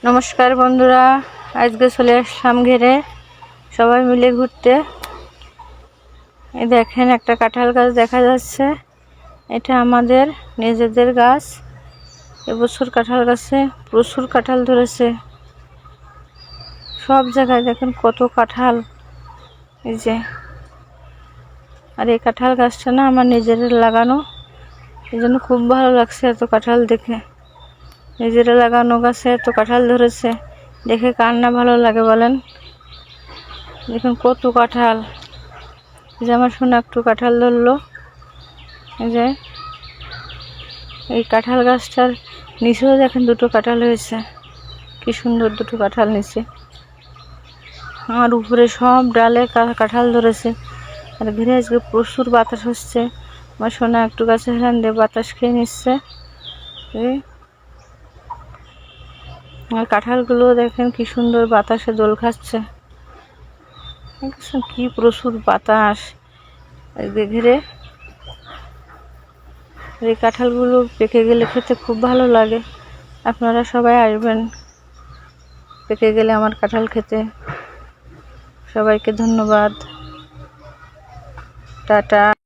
নমস্কার বন্ধুরা, আজকে চলে আসলাম ঘেরে সবাই মিলে ঘুরতে। এই দেখেন একটা কাঁঠাল গাছ দেখা যাচ্ছে, এটা আমাদের নিজেদের গাছ। এবছর কাঁঠাল গাছে প্রচুর কাঁঠাল ধরেছে, সব জায়গায় দেখেন কত কাঁঠাল। এই যে, আর এই কাঁঠাল গাছটা না আমার নিজের লাগানো, এই জন্য খুব ভালো লাগছে এত কাঁঠাল দেখে। নিজেরা লাগানো গাছে এত কাঁঠাল ধরেছে, দেখে কার না ভালো লাগে বলেন। দেখুন কত কাঁঠাল। যে আমার সোনা একটু কাঁঠাল ধরলো। এই যে এই কাঁঠাল গাছটার নিচেও দেখেন দুটো কাঁঠাল হয়েছে, কি সুন্দর দুটো কাঁঠাল নিচে। আর উপরে সব ডালে কাঁঠাল ধরেছে। আর ঘিরে আজকে প্রচুর বাতাস হচ্ছে। আমার সোনা একটু গাছে হেলান দিয়ে বাতাস খেয়ে নিচ্ছে। আর কাঁঠালগুলো দেখেন কি সুন্দর বাতাসে দোল খাচ্ছে। কি প্রচুর বাতাস। ঘিরে এই কাঁঠালগুলো পেকে গেলে খেতে খুব ভালো লাগে। আপনারা সবাই আসবেন পেকে গেলে আমার কাঁঠাল খেতে। সবাইকে ধন্যবাদ, টাটা।